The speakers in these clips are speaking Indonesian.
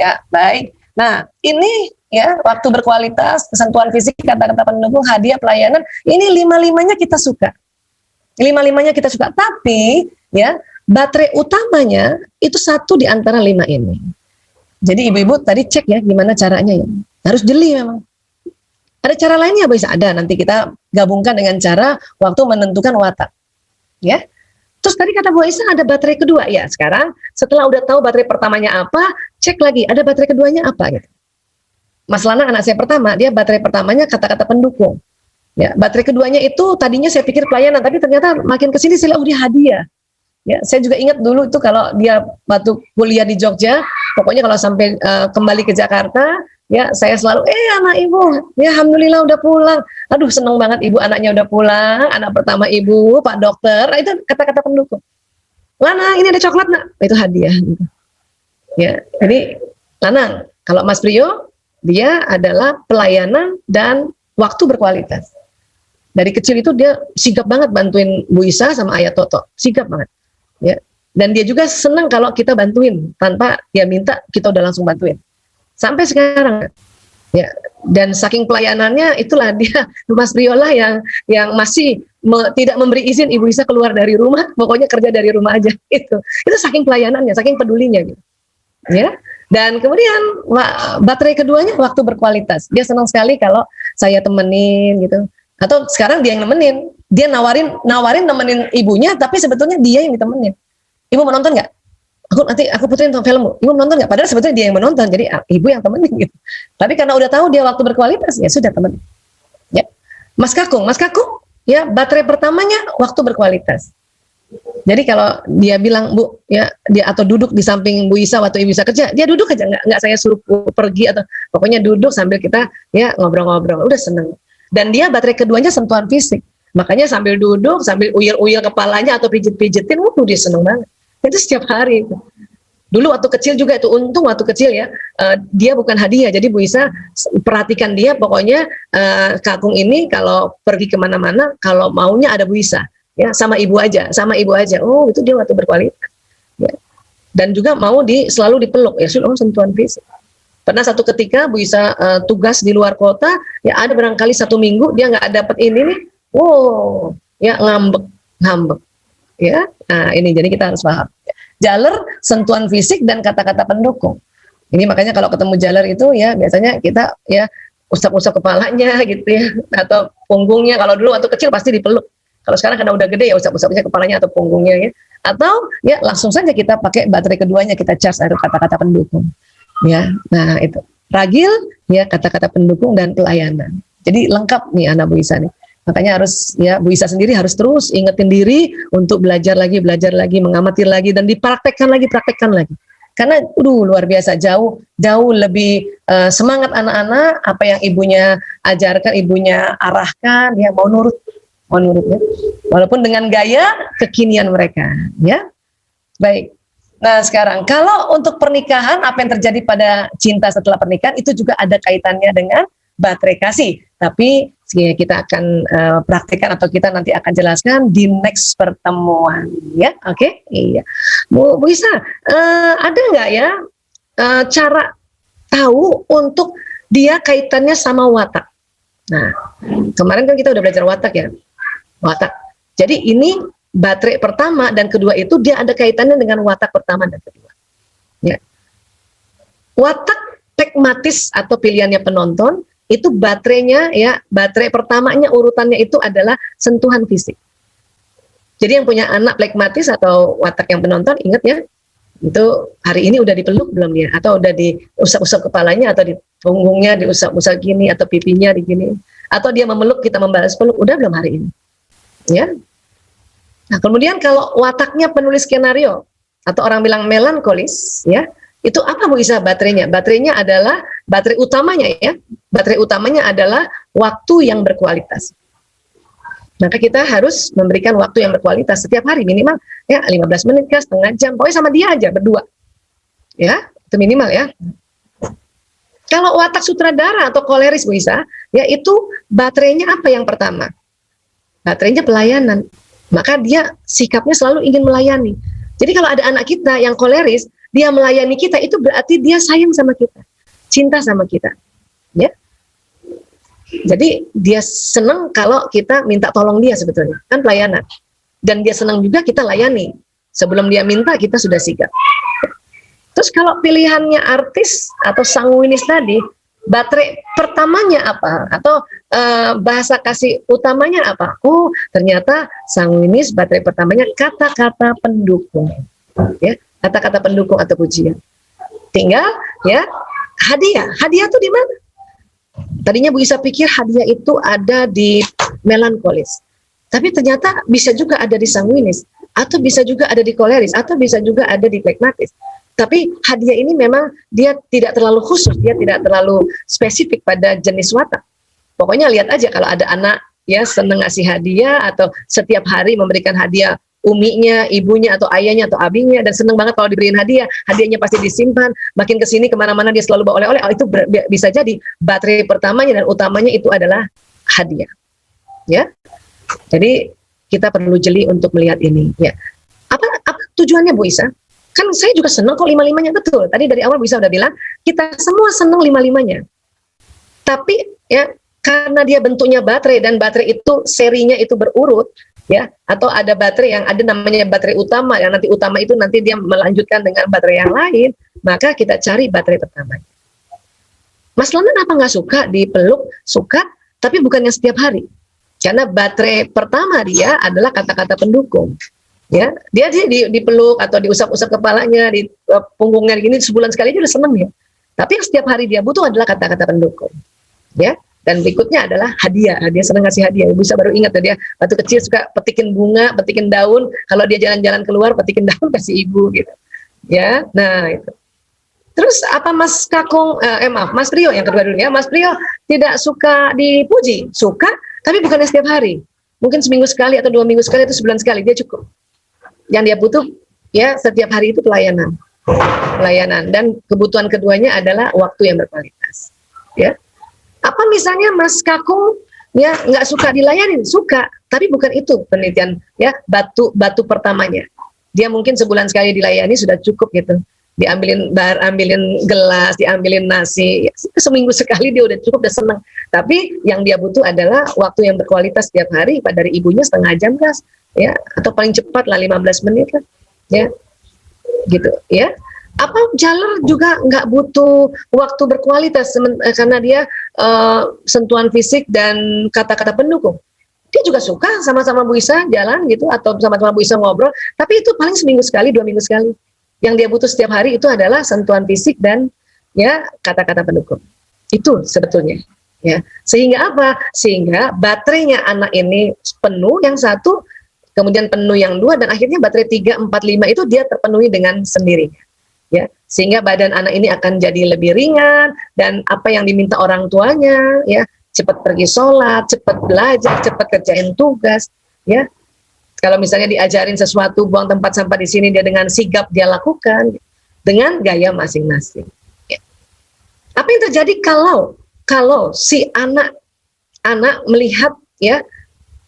Ya, baik. Nah, ini ya waktu berkualitas, kesentuhan fisik, kata-kata pendukung, hadiah, pelayanan, ini lima-limanya kita suka. Lima-limanya kita suka, tapi ya baterai utamanya itu satu di antara lima ini. Jadi ibu-ibu tadi cek ya gimana caranya ya. Harus jeli memang. Ada cara lainnya bisa ada, nanti kita gabungkan dengan cara waktu menentukan watak. Ya. Terus tadi kata Bu Aisyah ada baterai kedua ya. Sekarang setelah udah tahu baterai pertamanya apa, cek lagi ada baterai keduanya apa gitu. Mas Lana anak saya pertama, dia baterai pertamanya kata-kata pendukung. Ya, baterai keduanya itu tadinya saya pikir pelayanan, tapi ternyata makin kesini saya lihat dia hadiah. Ya, saya juga ingat dulu itu kalau dia waktu kuliah di Jogja, pokoknya kalau sampai kembali ke Jakarta, ya saya selalu anak ibu, ya alhamdulillah udah pulang. Aduh seneng banget ibu anaknya udah pulang, anak pertama ibu, Pak Dokter. Nah, itu kata-kata pendukung. Lana ini ada coklat nak, itu hadiah. Gitu. Ya, jadi Lanang, kalau Mas Priyo dia adalah pelayanan dan waktu berkualitas. Dari kecil itu dia sigap banget bantuin Bu Isa sama Ayah Toto, sigap banget. Ya, dan dia juga senang kalau kita bantuin tanpa dia minta kita udah langsung bantuin. Sampai sekarang, ya. Dan saking pelayanannya itulah dia Mas Priola yang masih tidak memberi izin Ibu Isa keluar dari rumah, pokoknya kerja dari rumah aja itu saking pelayanannya, saking pedulinya gitu. Ya. Dan kemudian baterai keduanya waktu berkualitas. Dia senang sekali kalau saya temenin gitu. Atau sekarang dia yang nemenin, dia nawarin nemenin ibunya, tapi sebetulnya dia yang ditemenin. Ibu mau nonton nggak? Aku puterin filmmu. Ibu menonton nggak? Padahal sebetulnya dia yang menonton, jadi ibu yang temenin gitu. Tapi karena udah tahu dia waktu berkualitas, ya sudah temenin. Ya, Mas Kakung, ya baterai pertamanya waktu berkualitas. Jadi kalau dia bilang Bu, ya dia atau duduk di samping Bu Isa waktu Ibu Isa kerja, dia duduk aja, nggak saya suruh pergi atau pokoknya duduk sambil kita ya ngobrol-ngobrol, udah seneng. Dan dia baterai keduanya sentuhan fisik, makanya sambil duduk, sambil uyil-uyil kepalanya atau pijet-pijetin, dia seneng banget. Itu setiap hari itu. Dulu waktu kecil juga itu, untung waktu kecil ya, dia bukan hadiah, jadi Bu Isa perhatikan dia, pokoknya Kakung ini kalau pergi kemana-mana, kalau maunya ada Bu Isa, ya sama ibu aja. Oh itu dia waktu berkualitas. Ya. Dan juga mau selalu dipeluk, ya sudah sentuhan fisik. Pernah satu ketika Bu Isa tugas di luar kota, ya ada barangkali 1 minggu dia nggak dapat ini nih, ya ngambek, ya. Nah ini jadi kita harus paham. Jaler, sentuhan fisik dan kata-kata pendukung. Ini makanya kalau ketemu jaler itu ya biasanya kita ya usap-usap kepalanya gitu ya, atau punggungnya. Kalau dulu waktu kecil pasti dipeluk. Kalau sekarang karena udah gede ya usap-usapnya kepalanya atau punggungnya ya. Atau ya langsung saja kita pakai baterai keduanya, kita charge ada kata-kata pendukung. Ya, nah itu ragil ya kata-kata pendukung dan pelayanan. Jadi lengkap nih anak Bu Isa nih. Makanya harus ya Bu Isa sendiri harus terus ingetin diri untuk belajar lagi, mengamati lagi dan praktekkan lagi. Karena luar biasa jauh lebih semangat anak-anak apa yang ibunya ajarkan, ibunya arahkan, ya mau nurut ya. Walaupun dengan gaya kekinian mereka, ya. Baik. Nah sekarang kalau untuk pernikahan, apa yang terjadi pada cinta setelah pernikahan itu juga ada kaitannya dengan baterai kasih. Tapi kita akan praktekkan atau kita nanti akan jelaskan di next pertemuan, ya. Oke? Iya. Bu Isa, ada nggak ya cara tahu untuk dia kaitannya sama watak? Nah, kemarin kan kita udah belajar watak ya. Watak. Jadi ini baterai pertama dan kedua itu dia ada kaitannya dengan watak pertama dan kedua. Ya. Watak pragmatis atau pilihannya penonton itu baterainya ya, baterai pertamanya urutannya itu adalah sentuhan fisik. Jadi yang punya anak pragmatis atau watak yang penonton, ingat ya, itu hari ini udah dipeluk belum dia, atau udah diusap-usap kepalanya atau di punggungnya diusap-usap gini atau pipinya digini, atau dia memeluk kita membalas peluk, udah belum hari ini, ya. Nah kemudian kalau wataknya penulis skenario atau orang bilang melankolis, ya. Itu apa Bu Isa baterainya? Baterainya adalah baterai utamanya ya. Baterai utamanya adalah waktu yang berkualitas. Maka kita harus memberikan waktu yang berkualitas setiap hari minimal ya 15 menit ke setengah jam. Pokoknya sama dia aja berdua. Ya, itu minimal ya. Kalau watak sutradara atau koleris Bu Isa, ya itu baterainya apa yang pertama? Baterainya pelayanan. Maka dia sikapnya selalu ingin melayani. Jadi kalau ada anak kita yang koleris, dia melayani kita, itu berarti dia sayang sama kita, cinta sama kita, ya. Jadi dia senang kalau kita minta tolong dia, sebetulnya kan pelayanan, dan dia senang juga kita layani. Sebelum dia minta, kita sudah sigap. Terus kalau pilihannya artis atau sanguinis tadi, baterai pertamanya apa? Atau bahasa kasih utamanya apa? Oh, ternyata sanguinis baterai pertamanya kata-kata pendukung. Ya, kata-kata pendukung atau pujian. Tinggal ya hadiah. Hadiah tuh di mana? Tadinya Bu Isa pikir hadiah itu ada di melankolis. Tapi ternyata bisa juga ada di sanguinis, atau bisa juga ada di koleris, atau bisa juga ada di phlegmatis. Tapi hadiah ini memang dia tidak terlalu khusus, dia tidak terlalu spesifik pada jenis watak. Pokoknya lihat aja kalau ada anak ya seneng ngasih hadiah, atau setiap hari memberikan hadiah uminya, ibunya, atau ayahnya, atau abinya, dan seneng banget kalau diberiin hadiah, hadiahnya pasti disimpan, makin kesini kemana-mana dia selalu bawa oleh-oleh. Oh, itu bisa jadi baterai pertamanya dan utamanya itu adalah hadiah. Ya, jadi kita perlu jeli untuk melihat ini. Ya, apa tujuannya Bu Isa? Kan saya juga senang kok lima-limanya, betul. Tadi dari awal Bu Isa udah bilang kita semua senang lima-limanya. Tapi ya karena dia bentuknya baterai, dan baterai itu serinya itu berurut, ya, atau ada baterai yang ada namanya baterai utama, yang nanti utama itu nanti dia melanjutkan dengan baterai yang lain, maka kita cari baterai pertama. Mas London apa nggak suka dipeluk? Suka, tapi bukan yang setiap hari. Karena baterai pertama dia adalah kata-kata pendukung. Ya, dia dipeluk atau diusap-usap kepalanya, di punggungnya gini sebulan sekali dia udah seneng ya. Tapi yang setiap hari dia butuh adalah kata-kata pendukung. Ya, dan berikutnya adalah hadiah. Dia senang ngasih hadiah. Ibu bisa baru ingat dia waktu kecil suka petikin bunga, petikin daun. Kalau dia jalan-jalan keluar, petikin daun kasih ibu gitu. Ya, nah itu. Terus apa Mas Kakung, Mas Prio yang kedua dulu ya. Mas Prio tidak suka dipuji, suka, tapi bukannya setiap hari. Mungkin seminggu sekali atau 2 minggu sekali atau sebulan sekali, dia cukup. Yang dia butuh ya setiap hari itu pelayanan. Dan kebutuhan keduanya adalah waktu yang berkualitas. Ya. Apa misalnya Mas Kakung ya nggak suka dilayani? Suka, tapi bukan itu penelitian ya batu pertamanya. Dia mungkin sebulan sekali dilayani sudah cukup gitu. Diambilin gelas, diambilin nasi, ya, seminggu sekali dia udah cukup, udah seneng. Tapi yang dia butuh adalah waktu yang berkualitas setiap hari, dari ibunya setengah jam guys, ya, atau paling cepat lah 15 menit lah, ya, gitu, ya. Apa jaler juga nggak butuh waktu berkualitas karena dia sentuhan fisik dan kata-kata pendukung. Dia juga suka sama-sama Bu Isa jalan gitu, atau sama-sama Bu Isa ngobrol, tapi itu paling seminggu sekali, 2 minggu sekali. Yang dia butuh setiap hari itu adalah sentuhan fisik dan ya kata-kata pendukung. Itu sebetulnya. Ya, sehingga apa? Sehingga baterainya anak ini penuh yang satu, kemudian penuh yang dua, dan akhirnya baterai 3, 4, 5 itu dia terpenuhi dengan sendirinya. Ya, sehingga badan anak ini akan jadi lebih ringan, dan apa yang diminta orang tuanya, ya, cepat pergi sholat, cepat belajar, cepat kerjain tugas, ya. Kalau misalnya diajarin sesuatu, buang tempat sampah di sini, dia dengan sigap dia lakukan dengan gaya masing-masing. Ya. Apa yang terjadi kalau si anak melihat ya,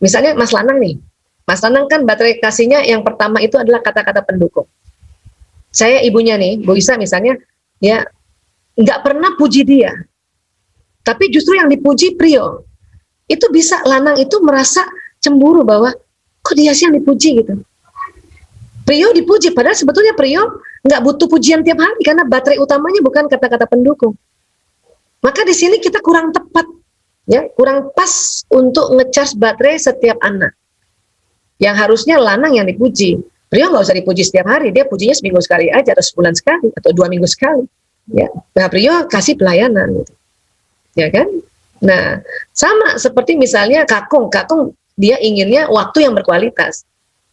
misalnya Mas Lanang nih, Mas Lanang kan baterai kasihnya yang pertama itu adalah kata-kata pendukung. Saya ibunya nih, Bu Isa misalnya, ya nggak pernah puji dia, tapi justru yang dipuji Prio. Itu bisa Lanang itu merasa cemburu bahwa kok dia sih yang dipuji gitu. Prio dipuji, padahal sebetulnya Prio nggak butuh pujian tiap hari karena baterai utamanya bukan kata-kata pendukung. Maka di sini kita kurang tepat, ya, kurang pas untuk ngecharge baterai setiap anak. Yang harusnya Lanang yang dipuji. Prio nggak usah dipuji setiap hari, dia pujinya seminggu sekali aja, atau sebulan sekali, atau 2 minggu sekali. Ya, nah Prio kasih pelayanan, gitu. Ya kan? Nah, sama seperti misalnya Kakung dia inginnya waktu yang berkualitas.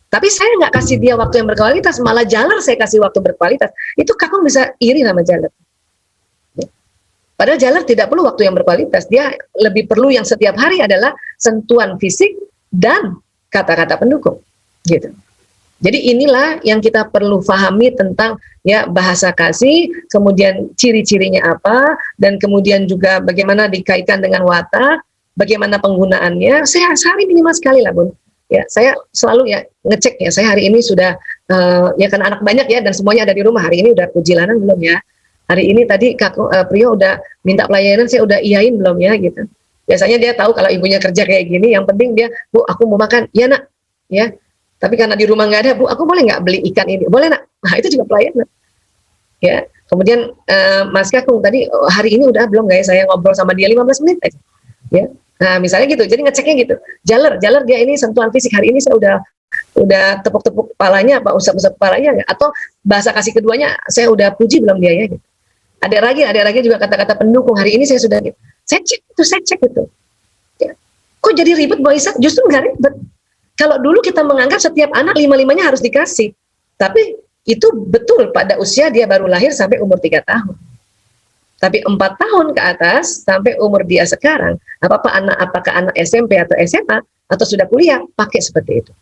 Tapi saya nggak kasih dia waktu yang berkualitas, malah Jaler saya kasih waktu berkualitas. Itu Kakung bisa iri sama Jaler. Ya. Padahal Jaler tidak perlu waktu yang berkualitas. Dia lebih perlu yang setiap hari adalah sentuhan fisik dan kata-kata pendukung. Gitu. Jadi inilah yang kita perlu pahami tentang ya bahasa kasih, kemudian ciri-cirinya apa, dan kemudian juga bagaimana dikaitkan dengan watak, bagaimana penggunaannya. Saya sehari minimal sekali lah Bun. Ya, saya selalu ya ngecek ya. Saya hari ini sudah ya kan anak banyak ya dan semuanya ada di rumah. Hari ini udah puji lanang belum ya? Hari ini tadi Prio udah minta pelayanan, saya udah iyain belum ya gitu. Biasanya dia tahu kalau ibunya kerja kayak gini, yang penting dia, Bu, aku mau makan, ya nak, ya. Tapi karena di rumah nggak ada, Bu, aku boleh nggak beli ikan ini? Boleh nak. Nah itu juga pelayanan. Ya. Kemudian Mas Kakung tadi hari ini udah belum guys, saya ngobrol sama dia 15 menit aja. Ya. Nah misalnya gitu, jadi ngeceknya gitu. Jaler dia ini sentuhan fisik, hari ini saya udah tepuk-tepuk kepalanya, apa usap-usap kepalanya, atau bahasa kasih keduanya saya udah puji belum dia ya gitu. Ada lagi juga kata-kata pendukung, hari ini saya sudah gitu. Saya cek itu. Ya. Kok jadi ribet Bu Aisyah? Justru nggak ribet. Kalau dulu kita menganggap setiap anak 5-5-nya harus dikasih, tapi itu betul pada usia dia baru lahir sampai umur 3 tahun. Tapi 4 tahun ke atas sampai umur dia sekarang, apakah anak SMP atau SMA atau sudah kuliah, pakai seperti itu.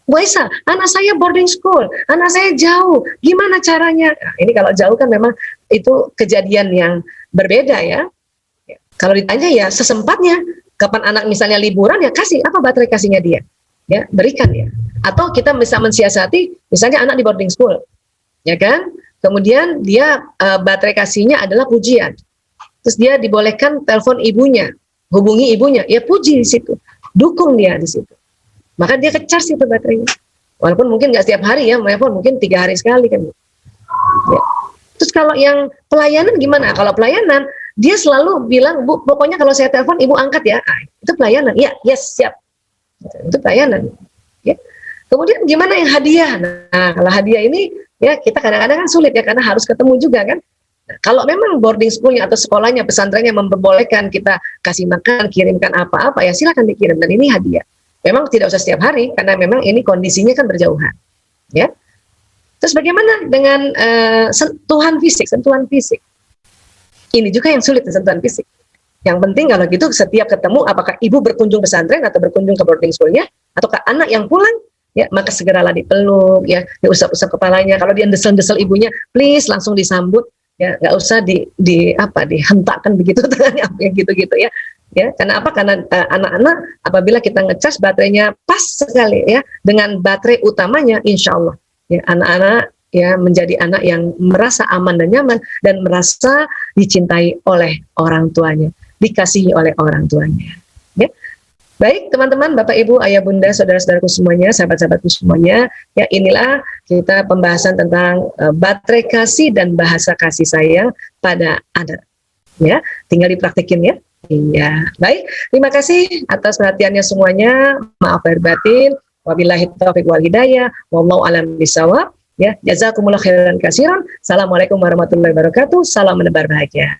Bu Aisyah, anak saya boarding school, anak saya jauh, gimana caranya? Nah, ini kalau jauh kan memang itu kejadian yang berbeda ya. Kalau ditanya ya sesempatnya, kapan anak misalnya liburan ya kasih, apa baterai kasihnya dia? Ya, berikan ya. Atau kita bisa mensiasati, misalnya anak di boarding school, ya kan? Kemudian dia baterai kasihnya adalah pujian. Terus dia dibolehkan telepon ibunya, hubungi ibunya, ya puji di situ, dukung dia di situ. Maka dia ke-charge itu baterainya. Walaupun mungkin nggak setiap hari ya, walaupun mungkin 3 hari sekali kan. Ya. Terus kalau yang pelayanan gimana? Kalau pelayanan, dia selalu bilang, Bu, pokoknya kalau saya telepon, Ibu angkat ya. Ah, itu pelayanan. Ya, yes, siap. Itu pelayanan. Ya. Kemudian gimana yang hadiah? Nah, kalau hadiah ini, ya kita kadang-kadang kan sulit ya, karena harus ketemu juga kan. Nah, kalau memang boarding schoolnya atau sekolahnya, pesantrennya memperbolehkan kita kasih makan, kirimkan apa-apa, ya silakan dikirim. Dan ini hadiah. Memang tidak usah setiap hari, karena memang ini kondisinya kan berjauhan. Ya. Terus bagaimana dengan sentuhan fisik? Ini juga yang sulit, sentuhan fisik. Yang penting kalau gitu setiap ketemu, apakah ibu berkunjung pesantren atau berkunjung ke boarding schoolnya, ataukah anak yang pulang, ya maka segeralah dipeluk, ya diusap-usap kepalanya. Kalau dia desel-desel ibunya, please langsung disambut, ya nggak usah dihentakkan begitu tangannya, gitu-gitu ya. Ya, karena apa? Karena anak-anak apabila kita ngecas baterainya pas sekali ya dengan baterai utamanya, insya Allah ya anak-anak ya menjadi anak yang merasa aman dan nyaman dan merasa dicintai oleh orang tuanya, dikasihi oleh orang tuanya. Ya. Baik teman-teman, Bapak Ibu, Ayah Bunda, saudara-saudaraku semuanya, sahabat-sahabatku semuanya, ya inilah kita pembahasan tentang baterai kasih dan bahasa kasih sayang pada anak. Ya, tinggal dipraktekin ya. Iya, baik. Terima kasih atas perhatiannya semuanya. Maaf lahir batin. Wabillahi taufiq wal hidayah. Wallahu a'lam bishawab. Ya, jazakumullah khairan katsiran. Assalamualaikum warahmatullahi wabarakatuh. Salam menebar bahagia.